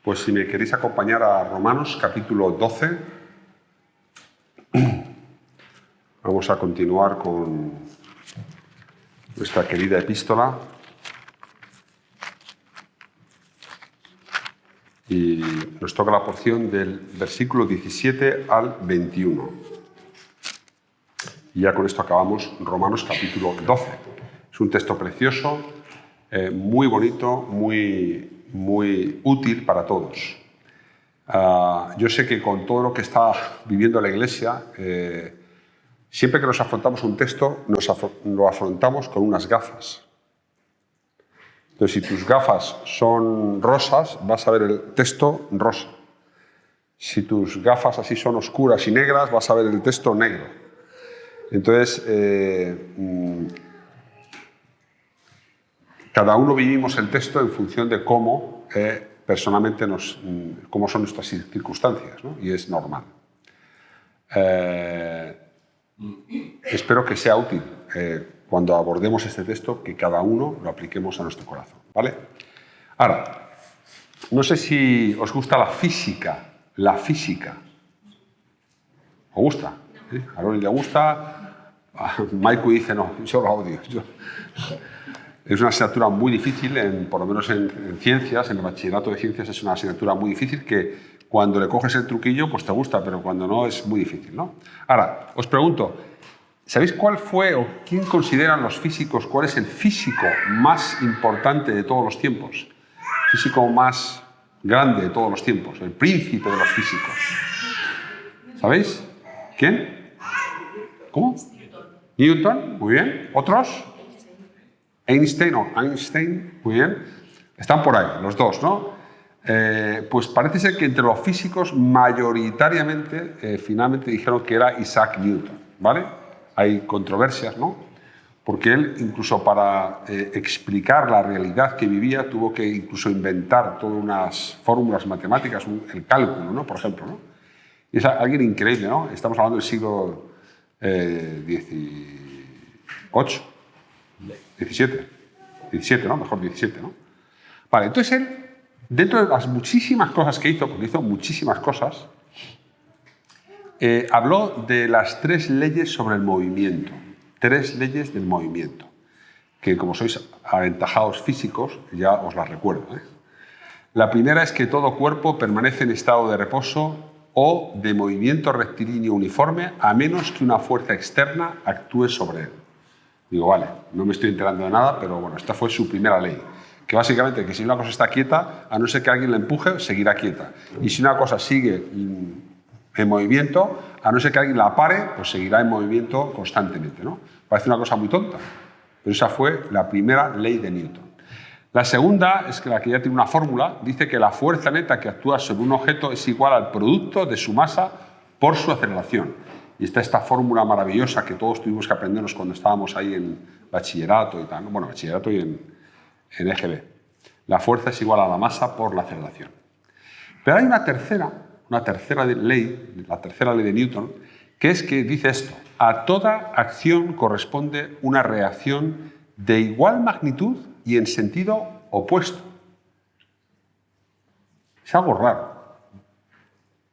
Pues si me queréis acompañar a Romanos capítulo 12, vamos a continuar con nuestra querida epístola. Y nos toca la porción del versículo 17 al 21. Y ya con esto acabamos Romanos capítulo 12. Es un texto precioso, muy bonito, muy útil para todos. Yo sé que con todo lo que está viviendo la Iglesia, siempre que nos afrontamos un texto, lo afrontamos con unas gafas. Entonces, si tus gafas son rosas, vas a ver el texto rosa. Si tus gafas así son oscuras y negras, vas a ver el texto negro. Entonces, cada uno vivimos el texto en función de cómo personalmente cómo son nuestras circunstancias, ¿no? Y es normal. Espero que sea útil cuando abordemos este texto, que cada uno lo apliquemos a nuestro corazón, ¿vale? Ahora, no sé si os gusta la física. ¿Os gusta? ¿Sí? A Lori le gusta, a Maiku dice no, yo lo odio. Es una asignatura muy difícil, por lo menos en ciencias, en el bachillerato de ciencias es una asignatura muy difícil que cuando le coges el truquillo, pues te gusta, pero cuando no es muy difícil, ¿no? Ahora, os pregunto, ¿sabéis cuál fue o quién consideran los físicos, cuál es el físico más importante de todos los tiempos? El físico más grande de todos los tiempos, el príncipe de los físicos. ¿Sabéis? ¿Quién? ¿Cómo? Newton, muy bien. ¿Otros? Einstein, muy bien. Están por ahí, los dos, ¿no? Pues parece ser que entre los físicos mayoritariamente, finalmente dijeron que era Isaac Newton, ¿vale? Hay controversias, ¿no? Porque él, incluso para explicar la realidad que vivía, tuvo que incluso inventar todas unas fórmulas matemáticas, el cálculo, ¿no? Por ejemplo, ¿no? Y es alguien increíble, ¿no? Estamos hablando del siglo XVII, ¿no? Mejor 17, ¿no? Vale, entonces él, dentro de las muchísimas cosas que hizo, porque hizo muchísimas cosas, habló de las 3 leyes sobre el movimiento. 3 leyes del movimiento, que como sois aventajados físicos, ya os las recuerdo, ¿eh? La primera es que todo cuerpo permanece en estado de reposo o de movimiento rectilíneo uniforme, a menos que una fuerza externa actúe sobre él. Digo, vale, no me estoy enterando de nada, pero bueno, esta fue su primera ley. Que básicamente, que si una cosa está quieta, a no ser que alguien la empuje, seguirá quieta. Y si una cosa sigue en movimiento, a no ser que alguien la pare, pues seguirá en movimiento constantemente, ¿no? Parece una cosa muy tonta, pero esa fue la primera ley de Newton. La segunda es que la que ya tiene una fórmula, dice que la fuerza neta que actúa sobre un objeto es igual al producto de su masa por su aceleración. Y está esta fórmula maravillosa que todos tuvimos que aprendernos cuando estábamos ahí en bachillerato y tal, ¿no? Bueno, bachillerato y en EGB. La fuerza es igual a la masa por la aceleración. Pero hay una tercera ley, la tercera ley de Newton, que es que dice esto: a toda acción corresponde una reacción de igual magnitud y en sentido opuesto. Es algo raro,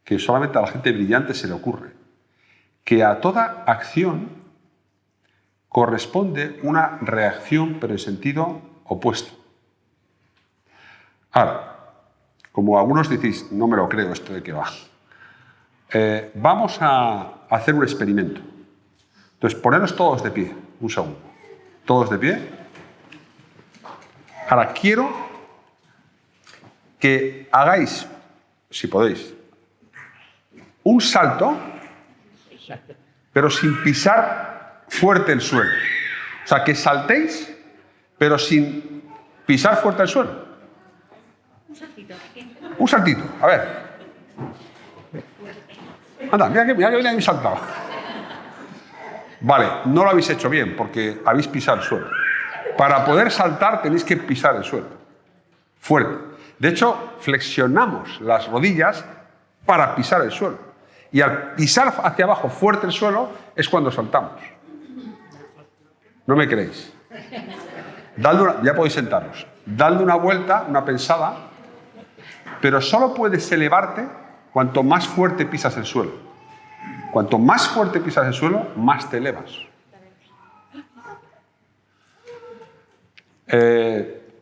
que solamente a la gente brillante se le ocurre, que a toda acción corresponde una reacción pero en sentido opuesto. Ahora, como algunos decís, no me lo creo esto de que va. Vamos a hacer un experimento. Entonces, poneros todos de pie, un segundo. Todos de pie. Ahora, quiero que hagáis, si podéis, un salto, pero sin pisar fuerte el suelo. O sea, que saltéis, pero sin pisar fuerte el suelo. Un saltito, a ver. Anda, mira que bien habéis saltado. Vale, no lo habéis hecho bien porque habéis pisado el suelo. Para poder saltar tenéis que pisar el suelo. Fuerte. De hecho, flexionamos las rodillas para pisar el suelo. Y al pisar hacia abajo fuerte el suelo es cuando saltamos. ¿No me creéis? Ya podéis sentaros. Dadle una vuelta, una pensada. Pero solo puedes elevarte cuanto más fuerte pisas el suelo. Cuanto más fuerte pisas el suelo, más te elevas.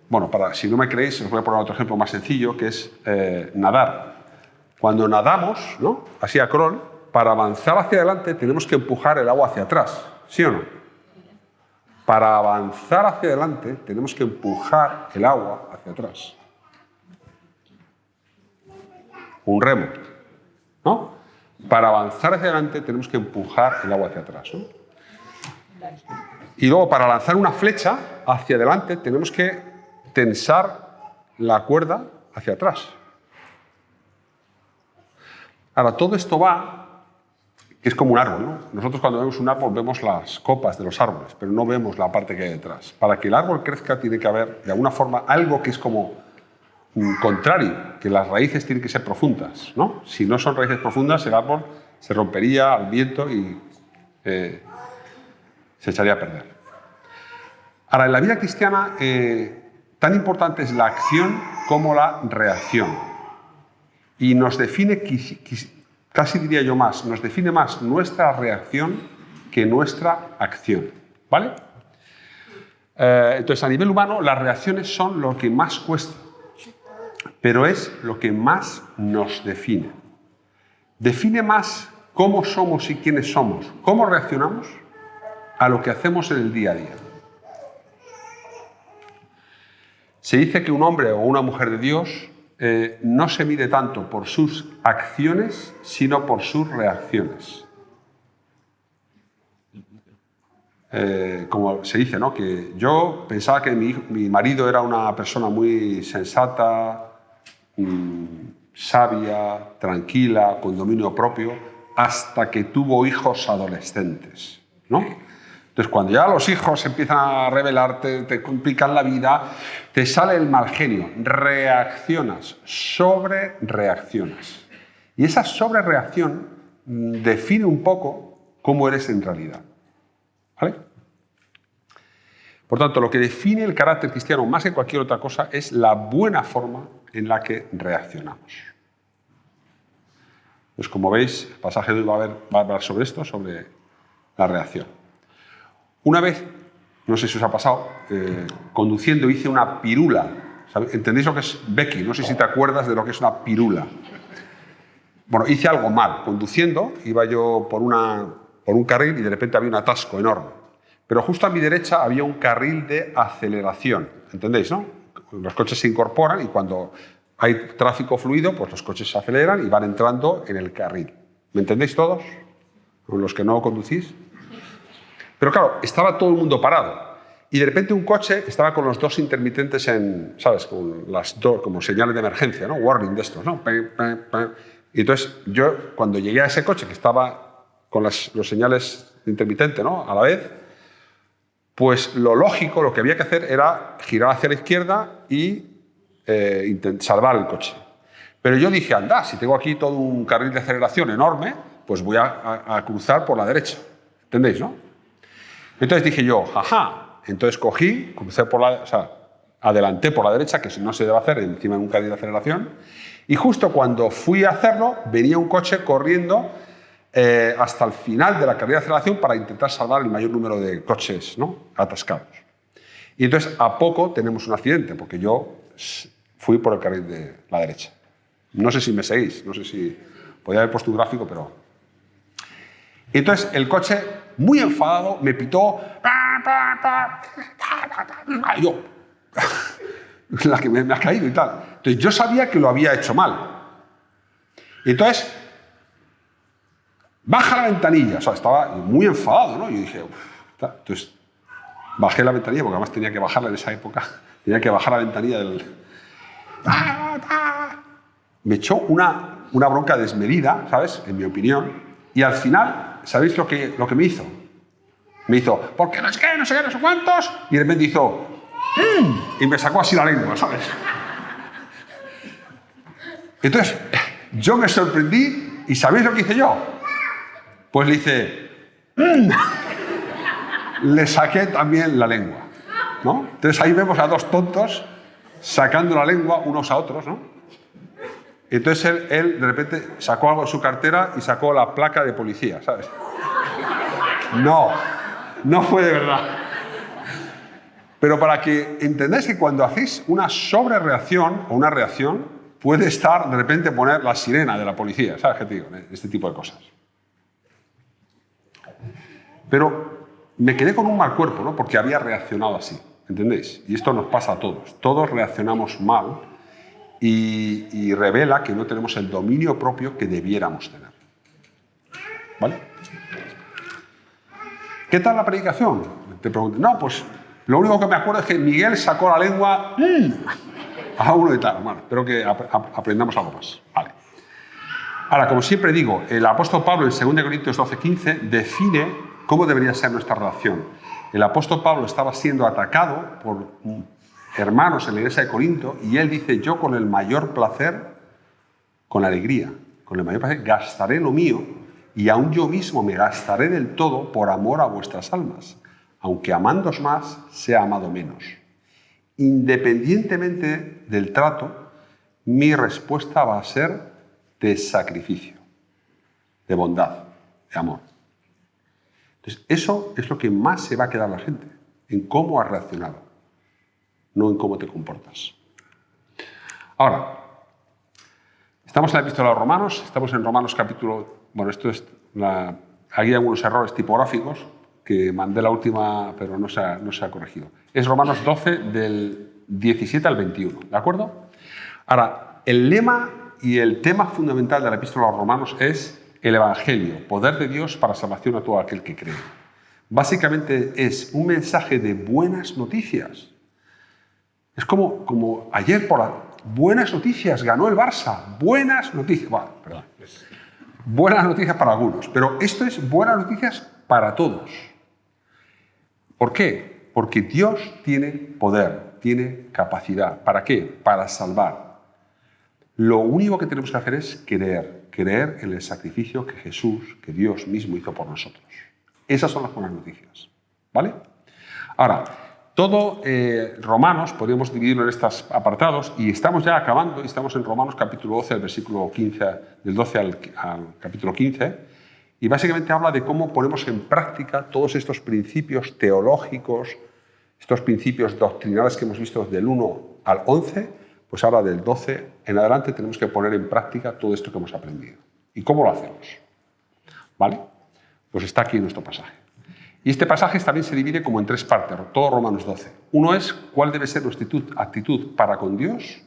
Bueno, si no me creéis, os voy a poner otro ejemplo más sencillo, que es nadar. Cuando nadamos, ¿no?, así a crawl, para avanzar hacia adelante tenemos que empujar el agua hacia atrás, ¿sí o no? Para avanzar hacia adelante tenemos que empujar el agua hacia atrás. Un remo, ¿no? Para avanzar hacia adelante tenemos que empujar el agua hacia atrás, ¿no? Y luego para lanzar una flecha hacia adelante tenemos que tensar la cuerda hacia atrás. Ahora, todo esto va, que es como un árbol, ¿no? Nosotros cuando vemos un árbol vemos las copas de los árboles, pero no vemos la parte que hay detrás. Para que el árbol crezca tiene que haber, de alguna forma, algo que es como contrario, que las raíces tienen que ser profundas, ¿no? Si no son raíces profundas, el árbol se rompería al viento y se echaría a perder. Ahora, en la vida cristiana, tan importante es la acción como la reacción. Y nos define, casi diría yo más, nos define más nuestra reacción que nuestra acción, ¿vale? Entonces, a nivel humano, las reacciones son lo que más cuesta, pero es lo que más nos define. Define más cómo somos y quiénes somos, cómo reaccionamos a lo que hacemos en el día a día. Se dice que un hombre o una mujer de Dios no se mide tanto por sus acciones, sino por sus reacciones. Como se dice, ¿no?, que yo pensaba que mi marido era una persona muy sensata, sabia, tranquila, con dominio propio, hasta que tuvo hijos adolescentes, ¿no? Entonces, cuando ya los hijos empiezan a rebelarte, te complican la vida, te sale el mal genio, reaccionas, sobrereaccionas. Y esa sobrereacción define un poco cómo eres en realidad, ¿vale? Por tanto, lo que define el carácter cristiano más que cualquier otra cosa es la buena forma en la que reaccionamos. Pues como veis, el pasaje de hoy va a hablar sobre esto, sobre la reacción. Una vez, no sé si os ha pasado, conduciendo hice una pirula. ¿Entendéis lo que es Becky? No sé si te acuerdas de lo que es una pirula. Bueno, hice algo mal. Conduciendo, iba yo por un carril y de repente había un atasco enorme. Pero justo a mi derecha había un carril de aceleración. ¿Entendéis, no? Los coches se incorporan y cuando hay tráfico fluido, pues los coches se aceleran y van entrando en el carril. ¿Me entendéis todos? Los que no conducís. Pero claro, estaba todo el mundo parado. Y de repente un coche estaba con los dos intermitentes en, ¿sabes? Con las dos, como señales de emergencia, ¿no? Warning de estos, ¿no? Y entonces yo, cuando llegué a ese coche que estaba con los señales intermitentes, ¿no?, a la vez, pues lo lógico, lo que había que hacer era girar hacia la izquierda y salvar el coche. Pero yo dije, anda, si tengo aquí todo un carril de aceleración enorme, pues voy a cruzar por la derecha. ¿Entendéis, no? Entonces dije yo, jaja. Entonces cogí, crucé adelanté por la derecha, que no se debe hacer encima de un carril de aceleración, y justo cuando fui a hacerlo, venía un coche corriendo hasta el final de la carril de aceleración para intentar salvar el mayor número de coches, ¿no?, atascados. Y entonces a poco tenemos un accidente, porque yo fui por el carril de la derecha. No sé si me seguís, no sé si podía haber puesto un gráfico, pero... Y entonces el coche, muy enfadado, me pitó. Y yo, la que me ha caído y tal. Entonces yo sabía que lo había hecho mal. Y entonces, baja la ventanilla. O sea, estaba muy enfadado, ¿no? Y yo dije, entonces bajé la ventanilla, porque además tenía que bajarla en esa época. Tenía que bajar la ventanilla del... Me echó una bronca desmedida, ¿sabes? En mi opinión. Y al final, ¿sabéis lo que me hizo? Me hizo, porque no sé qué, no sé cuántos, y de repente hizo, y me sacó así la lengua, ¿sabes? Entonces, yo me sorprendí, y ¿sabéis lo que hice yo? Pues le hice, le saqué también la lengua, ¿no? Entonces ahí vemos a dos tontos sacando la lengua unos a otros, ¿no? Entonces él de repente sacó algo de su cartera y sacó la placa de policía, ¿sabes? No fue de verdad. Pero para que entendáis que cuando hacéis una sobrereacción o una reacción, puede estar de repente poner la sirena de la policía, ¿sabes qué te digo? Este tipo de cosas. Pero me quedé con un mal cuerpo, ¿no? Porque había reaccionado así, ¿entendéis? Y esto nos pasa a todos. Todos reaccionamos mal y revela que no tenemos el dominio propio que debiéramos tener. ¿Vale? ¿Qué tal la predicación? Te pregunto. No, pues lo único que me acuerdo es que Miguel sacó la lengua a uno y tal. Bueno, espero que aprendamos algo más. Vale. Ahora, como siempre digo, el apóstol Pablo en 2 Corintios 12:15 define cómo debería ser nuestra relación. El apóstol Pablo estaba siendo atacado por hermanos en la iglesia de Corinto y él dice, yo con el mayor placer, con alegría, con el mayor placer, gastaré lo mío y aún yo mismo me gastaré del todo por amor a vuestras almas, aunque amándoos más, sea amado menos. Independientemente del trato, mi respuesta va a ser de sacrificio, de bondad, de amor. Entonces, eso es lo que más se va a quedar la gente, en cómo has reaccionado, no en cómo te comportas. Ahora, estamos en la epístola a los Romanos, estamos en Romanos capítulo... Bueno, esto es... Aquí hay algunos errores tipográficos que mandé la última, pero no se ha corregido. Es Romanos 12, del 17 al 21, ¿de acuerdo? Ahora, el lema y el tema fundamental de la epístola a los Romanos es el Evangelio, poder de Dios para salvación a todo aquel que cree. Básicamente es un mensaje de buenas noticias. Es como ayer por la... Buenas noticias, ganó el Barça. Buenas noticias. Bueno, perdón. Buenas noticias para algunos, pero esto es buenas noticias para todos. ¿Por qué? Porque Dios tiene poder, tiene capacidad. ¿Para qué? Para salvar. Lo único que tenemos que hacer es creer en el sacrificio que Jesús, que Dios mismo hizo por nosotros. Esas son las buenas noticias. ¿Vale? Ahora, todo Romanos, podríamos dividirlo en estos apartados, y estamos ya acabando, y estamos en Romanos capítulo 12, el versículo 15, del 12 al capítulo 15, y básicamente habla de cómo ponemos en práctica todos estos principios teológicos, estos principios doctrinales que hemos visto del 1 al 11, pues ahora del 12 en adelante tenemos que poner en práctica todo esto que hemos aprendido. ¿Y cómo lo hacemos? ¿Vale? Pues está aquí en nuestro pasaje. Y este pasaje también se divide como en tres partes, todo Romanos 12. Uno es cuál debe ser nuestra actitud para con Dios,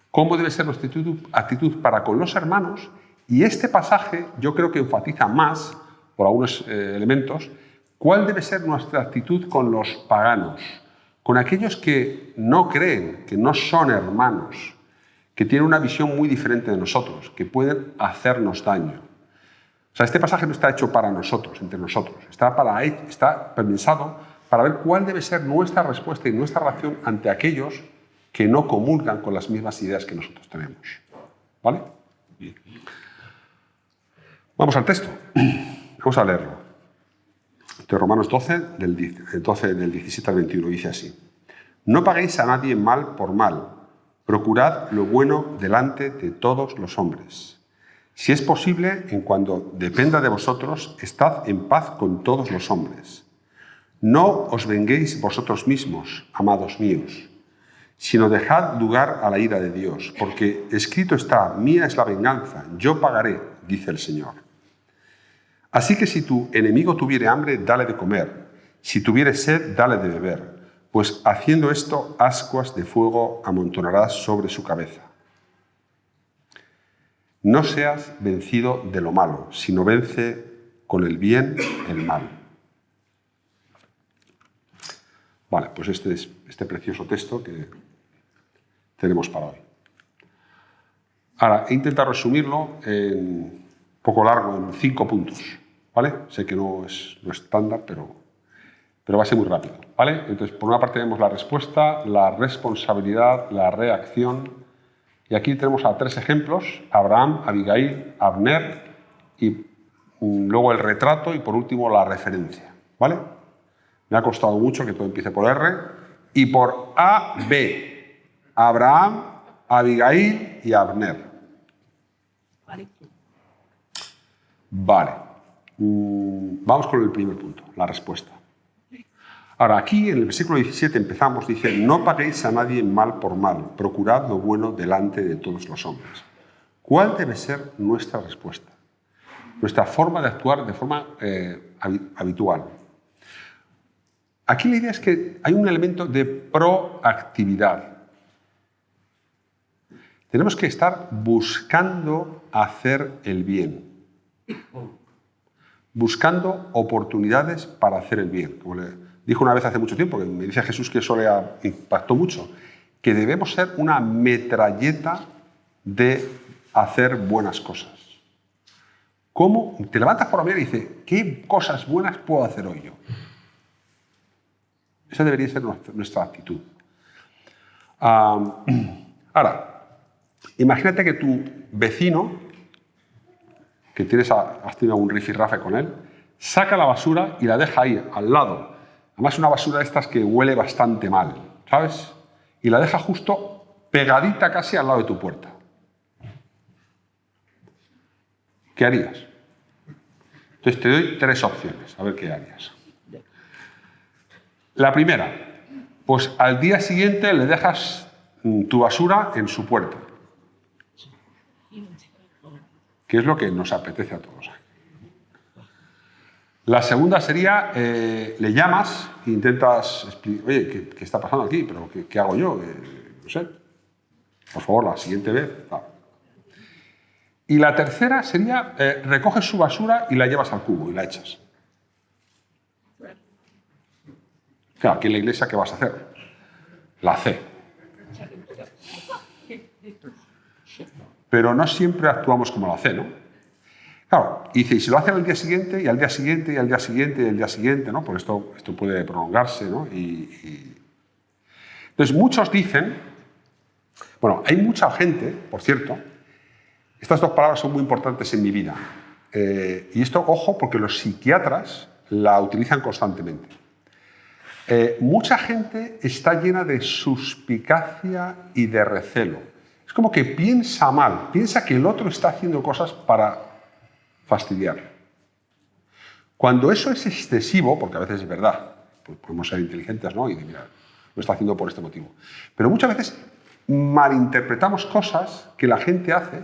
cómo debe ser nuestra actitud para con los hermanos, y este pasaje yo creo que enfatiza más, por algunos elementos, cuál debe ser nuestra actitud con los paganos, con aquellos que no creen, que no son hermanos, que tienen una visión muy diferente de nosotros, que pueden hacernos daño. O sea, este pasaje no está hecho para nosotros, entre nosotros. Está pensado para ver cuál debe ser nuestra respuesta y nuestra reacción ante aquellos que no comulgan con las mismas ideas que nosotros tenemos. ¿Vale? Bien. Vamos al texto. Vamos a leerlo. De Romanos 12, del 17 al 21, dice así. No paguéis a nadie mal por mal. Procurad lo bueno delante de todos los hombres. Si es posible, en cuanto dependa de vosotros, estad en paz con todos los hombres. No os venguéis vosotros mismos, amados míos, sino dejad lugar a la ira de Dios, porque escrito está, mía es la venganza, yo pagaré, dice el Señor. Así que si tu enemigo tuviere hambre, dale de comer, si tuviere sed, dale de beber, pues haciendo esto, ascuas de fuego amontonarás sobre su cabeza. No seas vencido de lo malo, sino vence con el bien el mal. Vale, pues este es este precioso texto que tenemos para hoy. Ahora, he intentado resumirlo un poco largo, en 5 puntos. ¿Vale? Sé que no es lo estándar, pero va a ser muy rápido. ¿Vale? Entonces, por una parte tenemos la respuesta, la responsabilidad, la reacción. Y aquí tenemos a 3 ejemplos, Abraham, Abigail, Abner, y luego el retrato y por último la referencia. ¿Vale? Me ha costado mucho que todo empiece por R y por A, B. Abraham, Abigail y Abner. Vale. Vamos con el primer punto, la respuesta. Ahora, aquí en el versículo 17 empezamos, dice, no paguéis a nadie mal por mal, procurad lo bueno delante de todos los hombres. ¿Cuál debe ser nuestra respuesta? Nuestra forma de actuar de forma habitual. Aquí la idea es que hay un elemento de proactividad. Tenemos que estar buscando hacer el bien. Buscando oportunidades para hacer el bien. Como le dijo una vez hace mucho tiempo, que me dice Jesús que eso le impactó mucho, que debemos ser una metralleta de hacer buenas cosas. ¿Cómo? Te levantas por la mañana y dices, ¿qué cosas buenas puedo hacer hoy yo? Esa debería ser nuestra actitud. Ahora, imagínate que tu vecino, que has tenido un rifirrafe con él, saca la basura y la deja ahí, al lado. Además, una basura de estas que huele bastante mal, ¿sabes? Y la deja justo pegadita casi al lado de tu puerta. ¿Qué harías? Entonces te doy 3 opciones, a ver qué harías. La primera, pues al día siguiente le dejas tu basura en su puerta. Que es lo que nos apetece a todos. La segunda sería, le llamas e intentas explicar, oye, ¿qué está pasando aquí? ¿Pero qué hago yo? No sé. Por favor, la siguiente vez. No. Y la tercera sería, recoges su basura y la llevas al cubo y la echas. Claro, aquí en la iglesia, ¿qué vas a hacer? La C. Pero no siempre actuamos como la C, ¿no? Claro, y dice, y si lo hacen al día siguiente, y al día siguiente, y al día siguiente, y al día siguiente, ¿no? Pues esto puede prolongarse, ¿no? Entonces, muchos dicen, bueno, hay mucha gente, por cierto, estas 2 palabras son muy importantes en mi vida, y esto, ojo, porque los psiquiatras la utilizan constantemente. Mucha gente está llena de suspicacia y de recelo. Es como que piensa mal, piensa que el otro está haciendo cosas para fastidiarle. Cuando eso es excesivo, porque a veces es verdad, pues podemos ser inteligentes, ¿no? Y decir, mira, lo está haciendo por este motivo. Pero muchas veces malinterpretamos cosas que la gente hace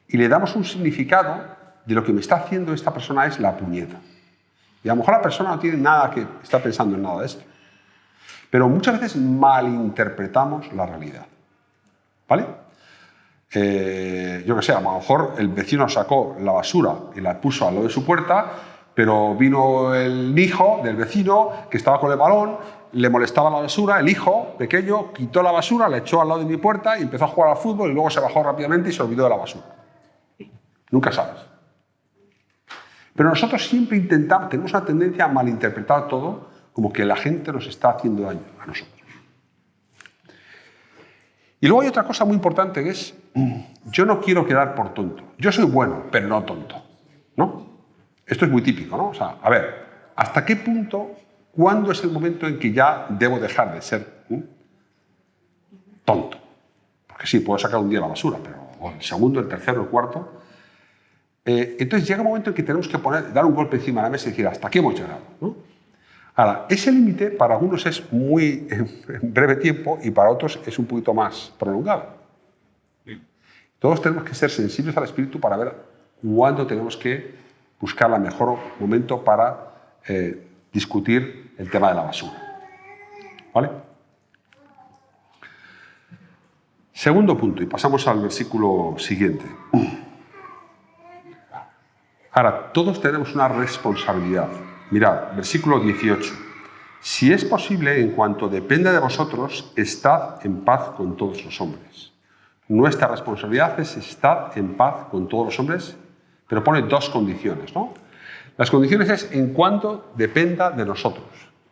y le damos un significado de lo que me está haciendo esta persona es la puñeta. Y a lo mejor la persona no tiene nada que está pensando en nada de esto. Pero muchas veces malinterpretamos la realidad. ¿Vale? Yo qué sé, a lo mejor el vecino sacó la basura y la puso al lado de su puerta, pero vino el hijo del vecino que estaba con el balón, le molestaba la basura, el hijo pequeño quitó la basura, la echó al lado de mi puerta y empezó a jugar al fútbol y luego se bajó rápidamente y se olvidó de la basura. Nunca sabes. Pero nosotros siempre tenemos una tendencia a malinterpretar todo como que la gente nos está haciendo daño a nosotros. Y luego hay otra cosa muy importante que es, yo no quiero quedar por tonto. Yo soy bueno, pero no tonto, ¿no? Esto es muy típico, ¿no? O sea, a ver, ¿hasta qué punto, cuándo es el momento en que ya debo dejar de ser tonto? Porque sí, puedo sacar un día la basura, pero el segundo, el tercero, el cuarto. Entonces llega un momento en que tenemos que dar un golpe encima de la mesa y decir, ¿hasta qué hemos llegado? ¿No? Ahora, ese límite para algunos es muy en breve tiempo y para otros es un poquito más prolongado. Todos tenemos que ser sensibles al espíritu para ver cuándo tenemos que buscar el mejor momento para discutir el tema de la basura. ¿Vale? Segundo punto, y pasamos al versículo siguiente. Ahora, todos tenemos una responsabilidad. Mirad, versículo 18. Si es posible, en cuanto dependa de vosotros, estad en paz con todos los hombres. Nuestra responsabilidad es estar en paz con todos los hombres, pero pone 2 condiciones, ¿no? Las condiciones es en cuanto dependa de nosotros,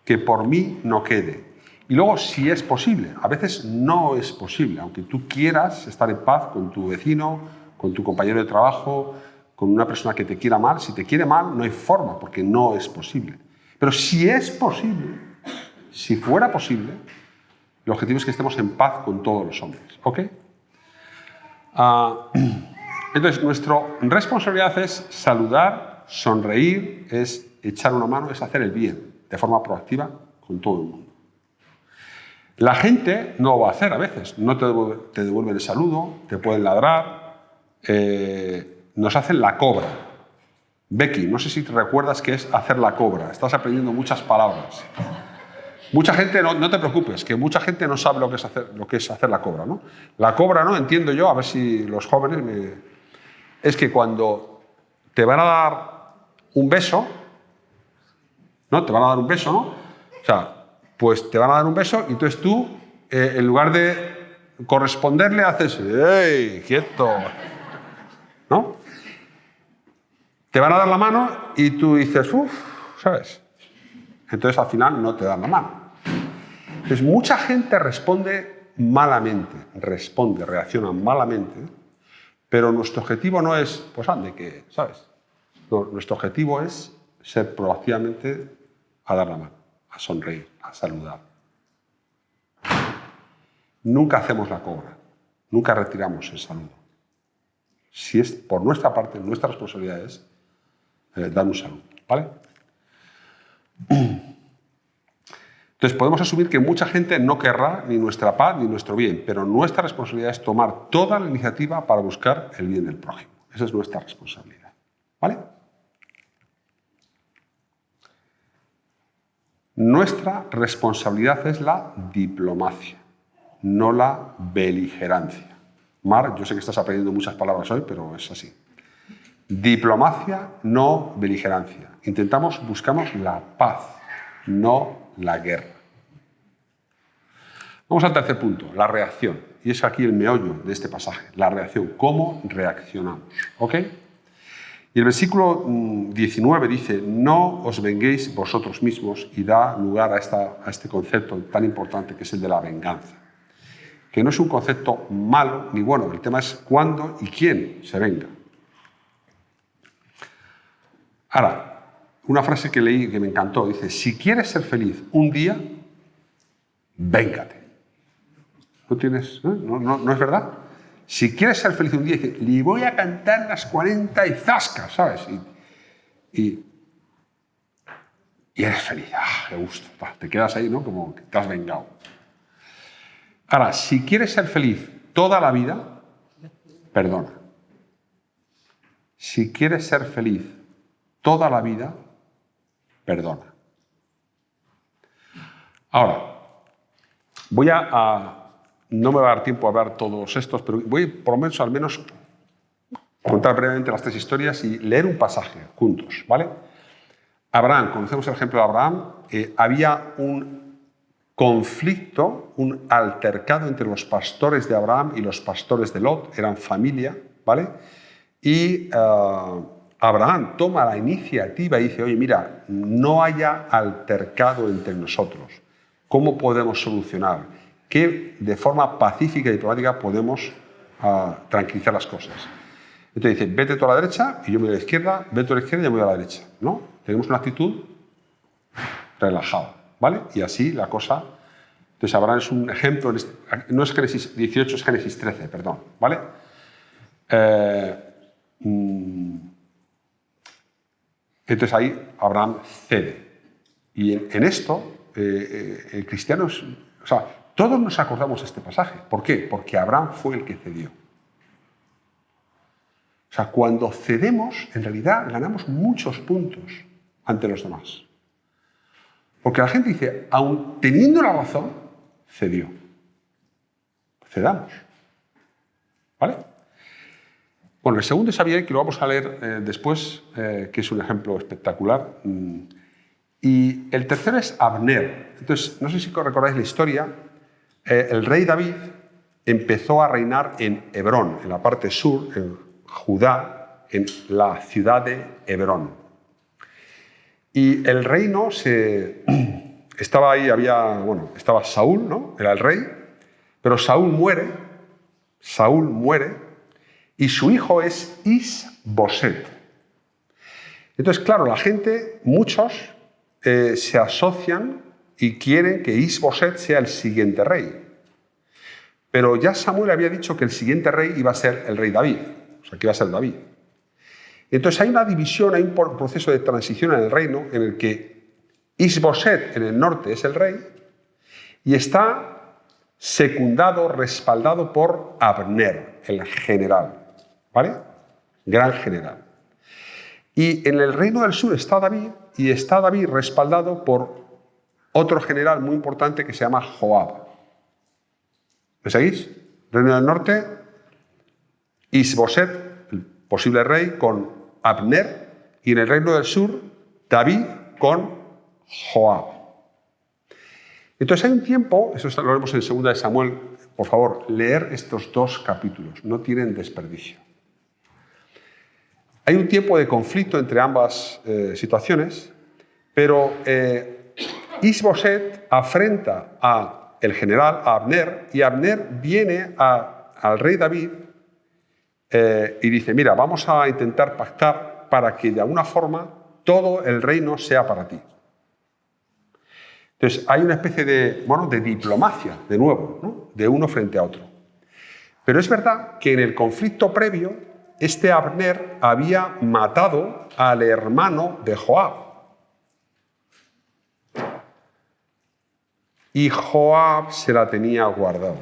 que por mí no quede. Y luego, si es posible, a veces no es posible, aunque tú quieras estar en paz con tu vecino, con tu compañero de trabajo, con una persona que te quiera mal, si te quiere mal no hay forma, porque no es posible. Pero si es posible, si fuera posible, el objetivo es que estemos en paz con todos los hombres. ¿Ok? Entonces, nuestra responsabilidad es saludar, sonreír, es echar una mano, es hacer el bien de forma proactiva con todo el mundo. La gente no lo va a hacer a veces, no te devuelven el saludo, te pueden ladrar, nos hacen la cobra. Becky, no sé si te recuerdas qué es hacer la cobra, estás aprendiendo muchas palabras. Mucha gente, no te preocupes, que mucha gente no sabe lo que es hacer la cobra, ¿no? La cobra, ¿no? Entiendo yo, a ver si los jóvenes es que cuando te van a dar un beso, ¿no? Te van a dar un beso, ¿no? O sea, pues te van a dar un beso y entonces tú, en lugar de corresponderle, haces ¡ey, quieto! ¿No? Te van a dar la mano y tú dices ¡uf! ¿Sabes? Entonces al final no te dan la mano. Entonces mucha gente responde malamente, reacciona malamente, pero nuestro objetivo no es, pues ande, que, ¿sabes? No, nuestro objetivo es ser proactivamente a dar la mano, a sonreír, a saludar. Nunca hacemos la cobra, nunca retiramos el saludo. Si es por nuestra parte, nuestra responsabilidad es dar un saludo, ¿vale? Entonces podemos asumir que mucha gente no querrá ni nuestra paz ni nuestro bien, pero nuestra responsabilidad es tomar toda la iniciativa para buscar el bien del prójimo. Esa es nuestra responsabilidad, ¿vale? Nuestra responsabilidad es la diplomacia, no la beligerancia. Mar, yo sé que estás aprendiendo muchas palabras hoy, pero es así. Diplomacia, no beligerancia. Buscamos la paz, no la guerra. Vamos al tercer punto, la reacción. Y es aquí el meollo de este pasaje, la reacción, cómo reaccionamos. ¿Ok? Y el versículo 19 dice, no os venguéis vosotros mismos, y da lugar a este concepto tan importante que es el de la venganza. Que no es un concepto malo ni bueno, el tema es cuándo y quién se venga. Ahora, una frase que leí que me encantó, dice, si quieres ser feliz un día, véngate. ¿No tienes? ¿No es verdad? Si quieres ser feliz un día, dice, le voy a cantar las 40 y zascas, ¿sabes? Y eres feliz. ¡Ah, qué gusto! Te quedas ahí, ¿no? Como que te has vengado. Ahora, si quieres ser feliz toda la vida, perdona. Si quieres ser feliz toda la vida, perdona. Ahora, no me va a dar tiempo a ver todos estos, pero voy por lo menos al menos contar brevemente las tres historias y leer un pasaje juntos, ¿vale? Abraham, conocemos el ejemplo de Abraham, había un conflicto, un altercado entre los pastores de Abraham y los pastores de Lot, eran familia, ¿vale? Y Abraham toma la iniciativa y dice, oye, mira, no haya altercado entre nosotros. ¿Cómo podemos solucionar? ¿Qué de forma pacífica y diplomática podemos tranquilizar las cosas? Entonces dice, vete tú a la derecha y yo me voy a la izquierda, vete tú a la izquierda y yo me voy a la derecha, ¿no? Tenemos una actitud relajada, ¿vale? Y así la cosa... Entonces Abraham es un ejemplo, no es Génesis 18, es Génesis 13, perdón, ¿vale? Entonces ahí Abraham cede. Y en esto, el cristiano es... O sea, todos nos acordamos de este pasaje. ¿Por qué? Porque Abraham fue el que cedió. O sea, cuando cedemos, en realidad ganamos muchos puntos ante los demás. Porque la gente dice, aun teniendo la razón, cedió. Cedamos. ¿Vale? Bueno, el segundo es Abiel, que lo vamos a leer después, que es un ejemplo espectacular. Y el tercero es Abner. Entonces, no sé si recordáis la historia. El rey David empezó a reinar en Hebrón, en la parte sur, en Judá, en la ciudad de Hebrón. Y el reino estaba ahí, estaba Saúl, ¿no? Era el rey, pero Saúl muere, y su hijo es Is-Boset. Entonces, claro, la gente, muchos, se asocian y quieren que Is-Boset sea el siguiente rey. Pero ya Samuel había dicho que el siguiente rey iba a ser el rey David. o sea, que iba a ser David. Entonces hay una división, hay un proceso de transición en el reino en el que Isboset en el norte es el rey y está secundado, respaldado por Abner, el general, ¿vale? Gran general. Y en el reino del sur está David, y está David respaldado por otro general muy importante que se llama Joab. ¿Me seguís? Reino del norte, Isboset, el posible rey, con Abner, y en el reino del sur, David con Joab. Entonces hay un tiempo, eso lo vemos en 2 de Samuel, por favor, leer estos 2 capítulos, no tienen desperdicio. Hay un tiempo de conflicto entre ambas situaciones, pero Isboset afrenta al general, a Abner, y Abner viene al rey David y dice, mira, vamos a intentar pactar para que de alguna forma todo el reino sea para ti. Entonces hay una especie de diplomacia, de nuevo, ¿no? De uno frente a otro. Pero es verdad que en el conflicto previo, este Abner había matado al hermano de Joab. Y Joab se la tenía guardada.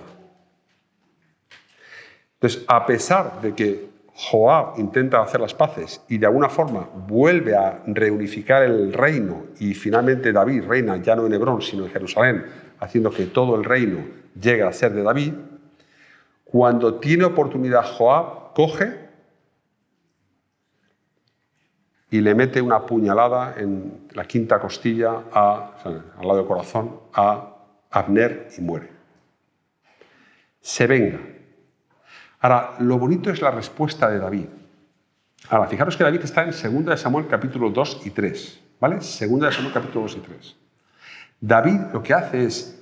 Entonces, a pesar de que Joab intenta hacer las paces y de alguna forma vuelve a reunificar el reino y finalmente David reina ya no en Hebrón sino en Jerusalén, haciendo que todo el reino llegue a ser de David, cuando tiene oportunidad Joab coge y le mete una puñalada en la quinta costilla, al lado del corazón, a Abner y muere. Se venga. Ahora, lo bonito es la respuesta de David. Ahora, fijaros que David está en 2 de Samuel capítulo 2 y 3, ¿vale? 2 de Samuel capítulo 2 y 3. David lo que hace es,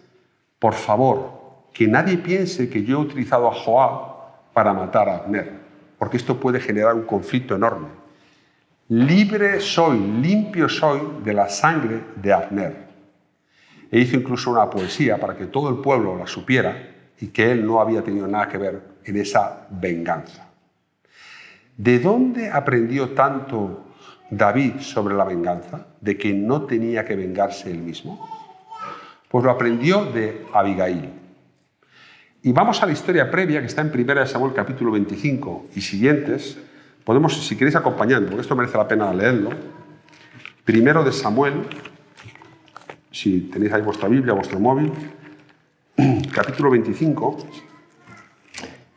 por favor, que nadie piense que yo he utilizado a Joab para matar a Abner, porque esto puede generar un conflicto enorme. Libre soy, limpio soy de la sangre de Abner. E hizo incluso una poesía para que todo el pueblo la supiera y que él no había tenido nada que ver en esa venganza. ¿De dónde aprendió tanto David sobre la venganza? ¿De que no tenía que vengarse él mismo? Pues lo aprendió de Abigail. Y vamos a la historia previa que está en 1 de Samuel capítulo 25 y siguientes. Podemos, si queréis, acompañarme, porque esto merece la pena leerlo. 1 de Samuel, si tenéis ahí vuestra Biblia, vuestro móvil, capítulo 25,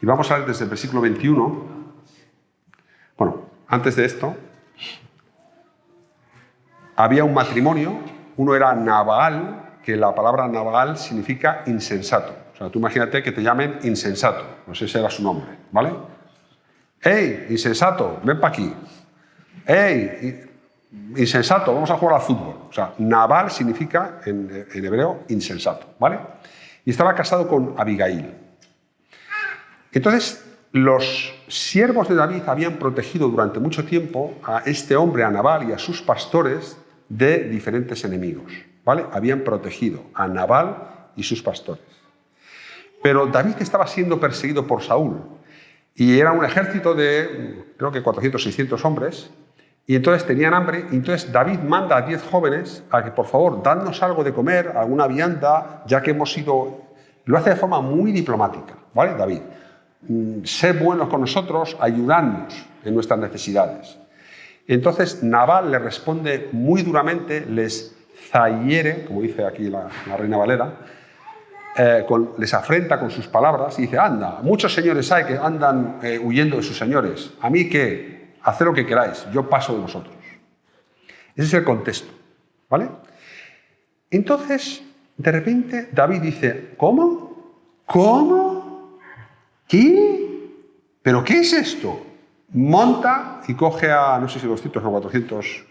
y vamos a ver desde el versículo 21. Bueno, antes de esto, había un matrimonio, uno era Nabal, que la palabra Nabal significa insensato. O sea, tú imagínate que te llamen insensato, no sé si era su nombre, ¿vale? ¡Ey, insensato, ven para aquí! ¡Ey, insensato, vamos a jugar al fútbol! O sea, Nabal significa, en hebreo, insensato, ¿vale? Y estaba casado con Abigail. Entonces, los siervos de David habían protegido durante mucho tiempo a este hombre, a Nabal, y a sus pastores de diferentes enemigos, ¿vale? Habían protegido a Nabal y sus pastores. Pero David estaba siendo perseguido por Saúl, y era un ejército de, creo que 400, 600 hombres, y entonces tenían hambre, y entonces David manda a 10 jóvenes a que, por favor, dadnos algo de comer, alguna vianda, ya que hemos sido... Lo hace de forma muy diplomática, ¿vale, David? Sed buenos con nosotros, ayudadnos en nuestras necesidades. Entonces Nabal le responde muy duramente, les zahiere, como dice aquí la Reina Valera, les afrenta con sus palabras y dice, anda, muchos señores hay que andan huyendo de sus señores. A mí qué, haced lo que queráis, yo paso de vosotros. Ese es el contexto, ¿vale? Entonces, de repente, David dice, ¿cómo? ¿Cómo? ¿Qué? ¿Pero qué es esto? Monta y coge a, no sé si 200 o 400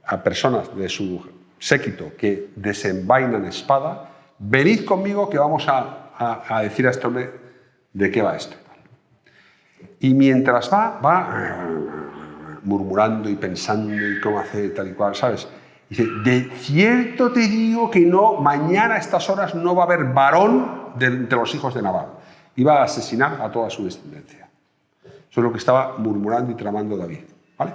a personas de su séquito que desenvainan espada. Venid conmigo que vamos a decir a este hombre de qué va esto. Y mientras va murmurando y pensando y cómo hace tal y cual, ¿sabes? Dice, de cierto te digo que no, mañana a estas horas no va a haber varón entre los hijos de Nabal. Iba a asesinar a toda su descendencia. Eso es lo que estaba murmurando y tramando David. ¿Vale?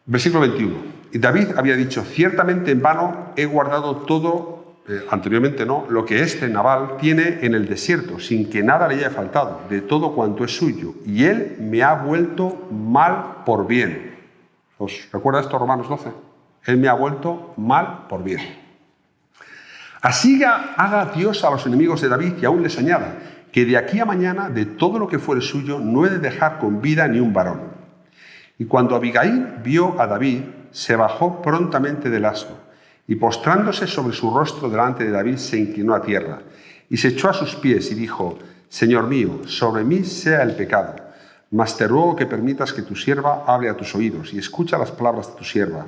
Versículo 21. Y David había dicho, ciertamente en vano he guardado todo, anteriormente no, lo que este Nabal tiene en el desierto, sin que nada le haya faltado, de todo cuanto es suyo. Y él me ha vuelto mal por bien. ¿Os recuerda esto, Romanos 12? Él me ha vuelto mal por bien. Así haga Dios a los enemigos de David y aún les añada, que de aquí a mañana, de todo lo que fuere suyo, no he de dejar con vida ni un varón. Y cuando Abigail vio a David, se bajó prontamente del asno, y postrándose sobre su rostro delante de David, se inclinó a tierra, y se echó a sus pies y dijo, Señor mío, sobre mí sea el pecado, mas te ruego que permitas que tu sierva hable a tus oídos, y escucha las palabras de tu sierva.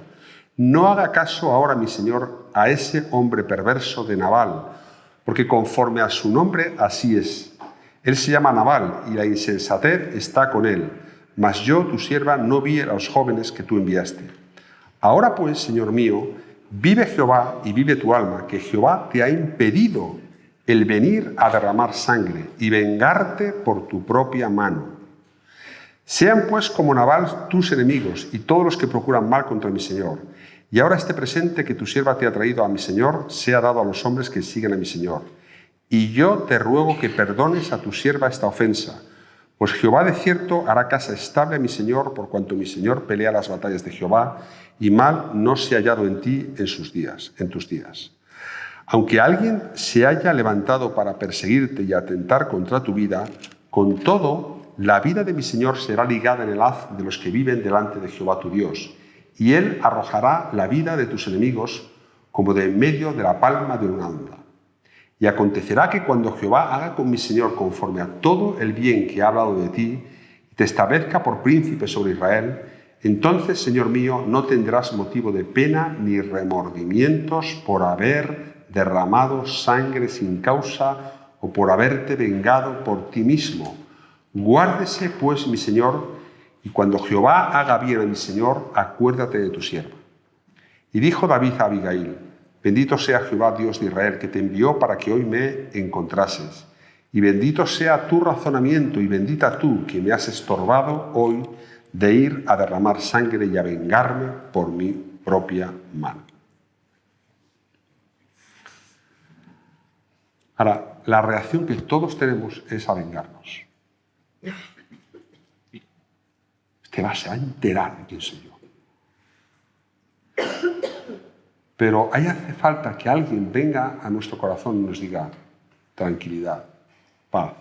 No haga caso ahora, mi señor, a ese hombre perverso de Nabal, porque conforme a su nombre así es. Él se llama Nabal, y la insensatez está con él. Mas yo, tu sierva, no vi a los jóvenes que tú enviaste. Ahora pues, Señor mío, vive Jehová y vive tu alma, que Jehová te ha impedido el venir a derramar sangre y vengarte por tu propia mano. Sean pues como Nabal tus enemigos y todos los que procuran mal contra mi Señor. Y ahora este presente que tu sierva te ha traído a mi Señor sea dado a los hombres que siguen a mi Señor. Y yo te ruego que perdones a tu sierva esta ofensa, pues Jehová de cierto hará casa estable a mi Señor, por cuanto mi Señor pelea las batallas de Jehová, y mal no se ha hallado en ti en tus días. Aunque alguien se haya levantado para perseguirte y atentar contra tu vida, con todo, la vida de mi Señor será ligada en el haz de los que viven delante de Jehová tu Dios, y Él arrojará la vida de tus enemigos como de en medio de la palma de una onda. Y acontecerá que cuando Jehová haga con mi Señor conforme a todo el bien que ha hablado de ti, y te establezca por príncipe sobre Israel, entonces, Señor mío, no tendrás motivo de pena ni remordimientos por haber derramado sangre sin causa o por haberte vengado por ti mismo. Guárdese, pues, mi Señor, y cuando Jehová haga bien a mi Señor, acuérdate de tu sierva. Y dijo David a Abigail, bendito sea Jehová, Dios de Israel, que te envió para que hoy me encontrases. Y bendito sea tu razonamiento, y bendita tú, que me has estorbado hoy de ir a derramar sangre y a vengarme por mi propia mano. Ahora, la reacción que todos tenemos es a vengarnos. Se va a enterar de quién soy yo. Pero ahí hace falta que alguien venga a nuestro corazón y nos diga tranquilidad, paz.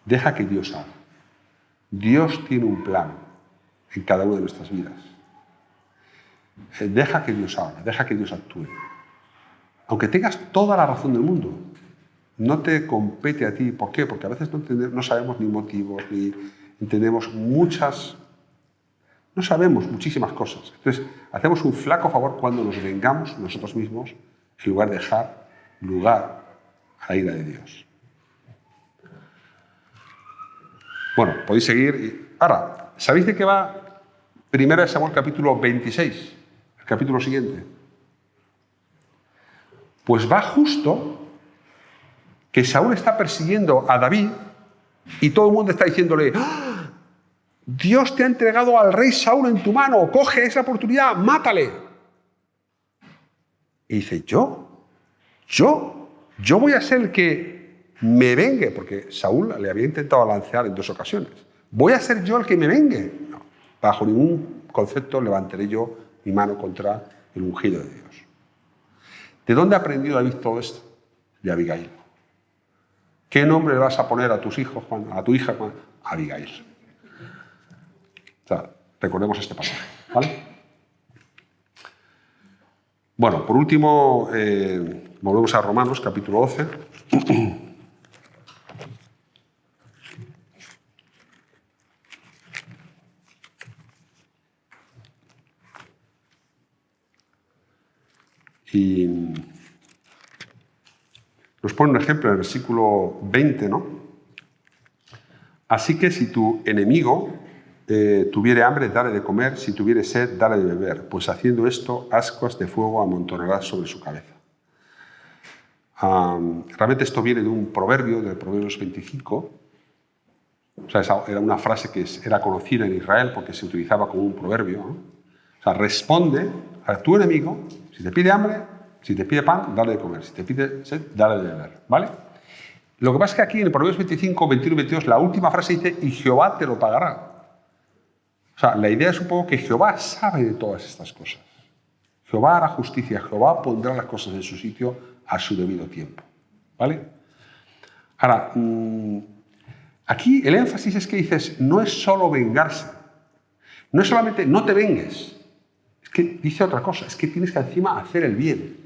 Deja que Dios haga. Dios tiene un plan en cada una de nuestras vidas. Deja que Dios haga, deja que Dios actúe. Aunque tengas toda la razón del mundo, no te compete a ti. ¿Por qué? Porque a veces no sabemos ni motivos, ni entendemos no sabemos muchísimas cosas. Entonces, hacemos un flaco favor cuando nos vengamos nosotros mismos en lugar de dejar lugar a la ira de Dios. Bueno, podéis seguir. Ahora, ¿sabéis de qué va 1 Samuel capítulo 26? El capítulo siguiente. Pues va justo que Saúl está persiguiendo a David y todo el mundo está diciéndole, ¡ah! Dios te ha entregado al rey Saúl en tu mano, coge esa oportunidad, mátale. Y dice, ¿yo voy a ser el que me vengue, porque Saúl le había intentado lancear en 2 ocasiones. ¿Voy a ser yo el que me vengue? No, bajo ningún concepto levantaré yo mi mano contra el ungido de Dios. ¿De dónde aprendió David todo esto? De Abigail. ¿Qué nombre le vas a poner a tus hijos, Juan? A tu hija, Juan? Abigail. O sea, recordemos este pasaje, ¿vale? Bueno, por último, volvemos a Romanos, capítulo 12. Y nos pone un ejemplo en el versículo 20, ¿no? Así que si tu enemigo tuviere hambre, dale de comer, si tuviere sed, dale de beber, pues haciendo esto, ascuas de fuego amontonarás sobre su cabeza. Realmente esto viene de un proverbio, del Proverbios 25. O sea, esa era una frase que era conocida en Israel porque se utilizaba como un proverbio, ¿no? O sea, responde a tu enemigo, si te pide hambre, si te pide pan, dale de comer, si te pide sed, dale de beber, ¿vale? Lo que pasa es que aquí en el Proverbios 25, 21 y 22, la última frase dice, y Jehová te lo pagará. O sea, la idea es un poco que Jehová sabe de todas estas cosas. Jehová hará justicia, Jehová pondrá las cosas en su sitio a su debido tiempo, ¿vale? Ahora, aquí el énfasis es que dices, no es solo vengarse, no es solamente no te vengues, es que dice otra cosa, es que tienes que encima hacer el bien.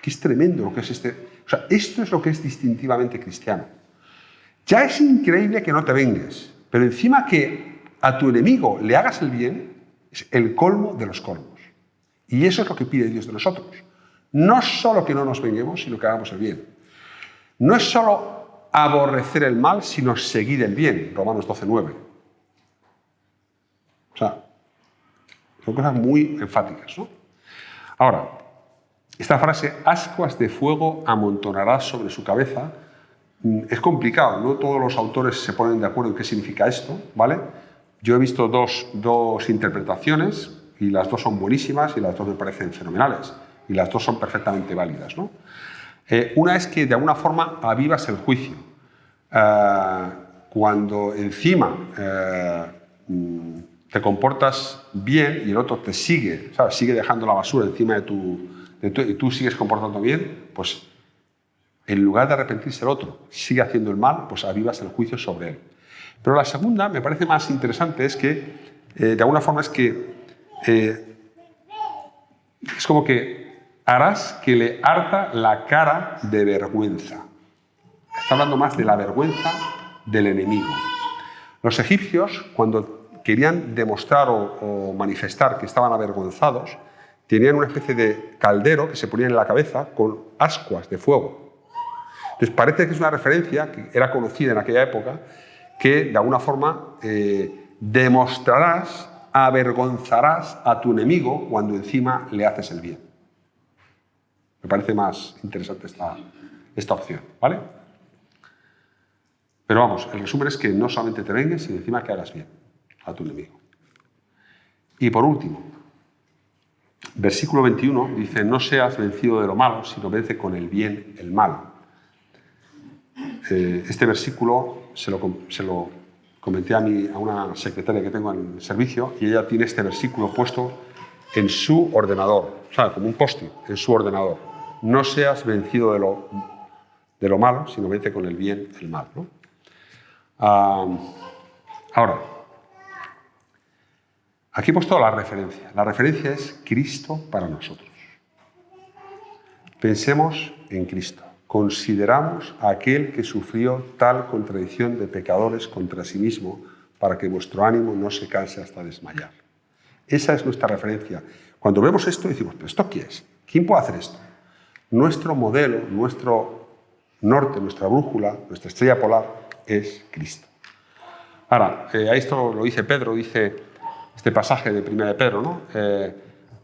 Que es tremendo lo que es o sea, esto es lo que es distintivamente cristiano. Ya es increíble que no te vengues, pero encima que a tu enemigo le hagas el bien, es el colmo de los colmos. Y eso es lo que pide Dios de nosotros. No solo que no nos venguemos, sino que hagamos el bien. No es solo aborrecer el mal, sino seguir el bien. Romanos 12:9. O sea, son cosas muy enfáticas, ¿no? Ahora, esta frase, ascuas de fuego amontonarás sobre su cabeza, es complicado, no todos los autores se ponen de acuerdo en qué significa esto, ¿vale? Yo he visto dos interpretaciones y las dos son buenísimas y las dos me parecen fenomenales y las dos son perfectamente válidas, ¿no? Una es que de alguna forma avivas el juicio. Cuando encima te comportas bien y el otro te sigue, ¿sabes? Sigue dejando la basura encima y tú sigues comportando bien, pues en lugar de arrepentirse el otro, sigue haciendo el mal, pues avivas el juicio sobre él. Pero la segunda, me parece más interesante, es que de alguna forma es que es como que harás que le arda la cara de vergüenza. Está hablando más de la vergüenza del enemigo. Los egipcios, cuando querían demostrar o manifestar que estaban avergonzados, tenían una especie de caldero que se ponían en la cabeza con ascuas de fuego. Entonces parece que es una referencia que era conocida en aquella época, que de alguna forma demostrarás, avergonzarás a tu enemigo cuando encima le haces el bien. Me parece más interesante esta opción, ¿vale? Pero vamos, el resumen es que no solamente te vengues, sino encima que hagas bien a tu enemigo. Y por último, versículo 21 dice, no seas vencido de lo malo, sino vence con el bien el mal. Este versículo se lo comenté a una secretaria que tengo en el servicio y ella tiene este versículo puesto en su ordenador, o sea, como un post-it en su ordenador. No seas vencido de lo malo, sino vence con el bien el mal, ¿no? Ahora, aquí he puesto la referencia. La referencia es Cristo para nosotros. Pensemos en Cristo. Consideramos a aquel que sufrió tal contradicción de pecadores contra sí mismo para que vuestro ánimo no se canse hasta desmayar. Esa es nuestra referencia. Cuando vemos esto decimos, ¿pero esto qué es? ¿Quién puede hacer esto? Nuestro modelo, nuestro norte, nuestra brújula, nuestra estrella polar es Cristo. Ahora, a esto lo dice Pedro, dice este pasaje de 1 de Pedro, ¿no?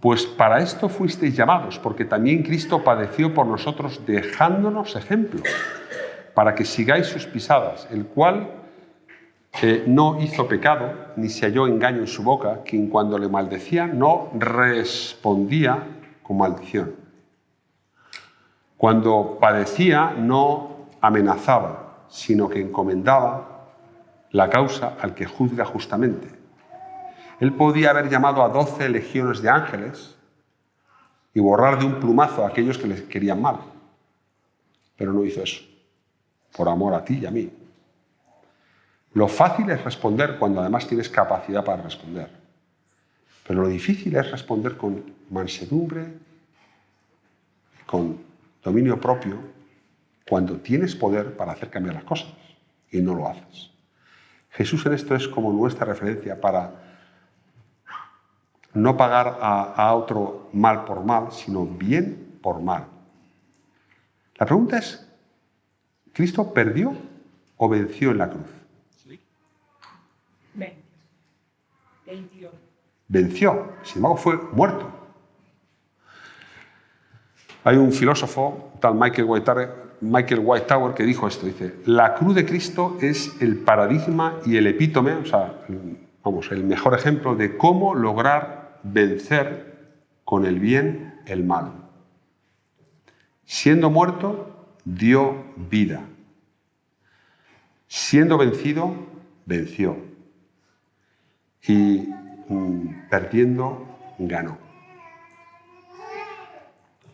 Pues para esto fuisteis llamados, porque también Cristo padeció por nosotros dejándonos ejemplo, para que sigáis sus pisadas, el cual no hizo pecado, ni se halló engaño en su boca, quien cuando le maldecía no respondía con maldición. Cuando padecía no amenazaba, sino que encomendaba la causa al que juzga justamente. Él podía haber llamado a 12 legiones de ángeles y borrar de un plumazo a aquellos que les querían mal. Pero no hizo eso, por amor a ti y a mí. Lo fácil es responder cuando además tienes capacidad para responder. Pero lo difícil es responder con mansedumbre, con dominio propio, cuando tienes poder para hacer cambiar las cosas y no lo haces. Jesús en esto es como nuestra referencia para no pagar a otro mal por mal, sino bien por mal. La pregunta es, ¿Cristo perdió o venció en la cruz? Venció. Sin embargo, fue muerto. Hay un filósofo, tal Michael Whitetower, que dijo esto, dice, la cruz de Cristo es el paradigma y el epítome, o sea, vamos, el mejor ejemplo de cómo lograr vencer con el bien el mal. Siendo muerto, dio vida. Siendo vencido, venció. Y perdiendo, ganó.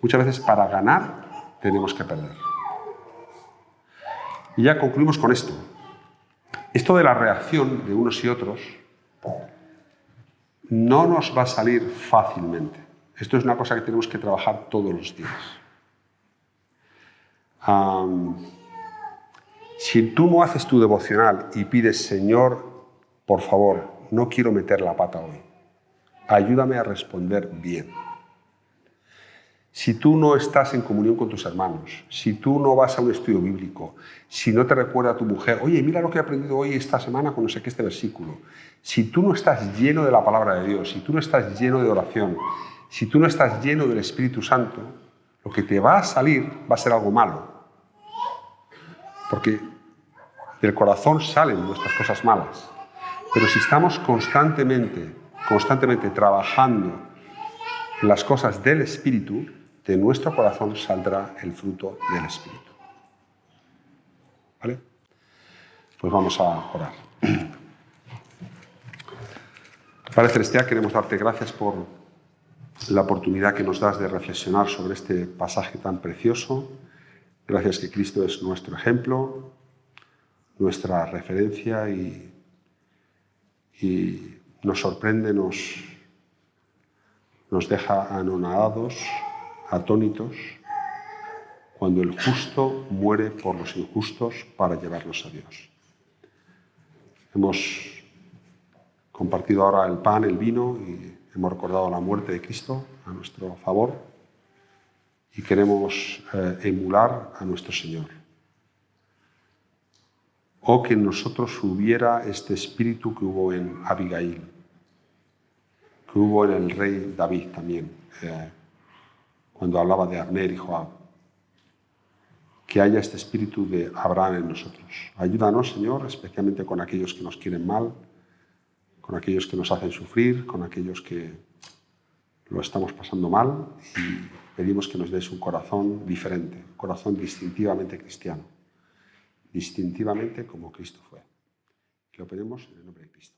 Muchas veces para ganar tenemos que perder. Y ya concluimos con esto. Esto de la reacción de unos y otros no nos va a salir fácilmente. Esto es una cosa que tenemos que trabajar todos los días. Si tú no haces tu devocional y pides, Señor, por favor, no quiero meter la pata hoy, ayúdame a responder bien. Si tú no estás en comunión con tus hermanos, si tú no vas a un estudio bíblico, si no te recuerda a tu mujer, oye, mira lo que he aprendido hoy esta semana con no sé qué este versículo, si tú no estás lleno de la palabra de Dios, si tú no estás lleno de oración, si tú no estás lleno del Espíritu Santo, lo que te va a salir va a ser algo malo. Porque del corazón salen nuestras cosas malas. Pero si estamos constantemente trabajando en las cosas del Espíritu, de nuestro corazón saldrá el fruto del Espíritu. ¿Vale? Pues vamos a orar. Padre Celestial, queremos darte gracias por la oportunidad que nos das de reflexionar sobre este pasaje tan precioso. Gracias que Cristo es nuestro ejemplo, nuestra referencia y nos sorprende, nos deja anonadados, atónitos, cuando el justo muere por los injustos para llevarnos a Dios. Hemos compartido ahora el pan, el vino y hemos recordado la muerte de Cristo a nuestro favor y queremos emular a nuestro Señor. O que en nosotros hubiera este espíritu que hubo en Abigail, que hubo en el rey David también, cuando hablaba de Abner y Joab. Que haya este espíritu de Abraham en nosotros. Ayúdanos, Señor, especialmente con aquellos que nos quieren mal, con aquellos que nos hacen sufrir, con aquellos que lo estamos pasando mal, y pedimos que nos des un corazón diferente, un corazón distintivamente cristiano, distintivamente como Cristo fue. Que lo pedimos en el nombre de Cristo.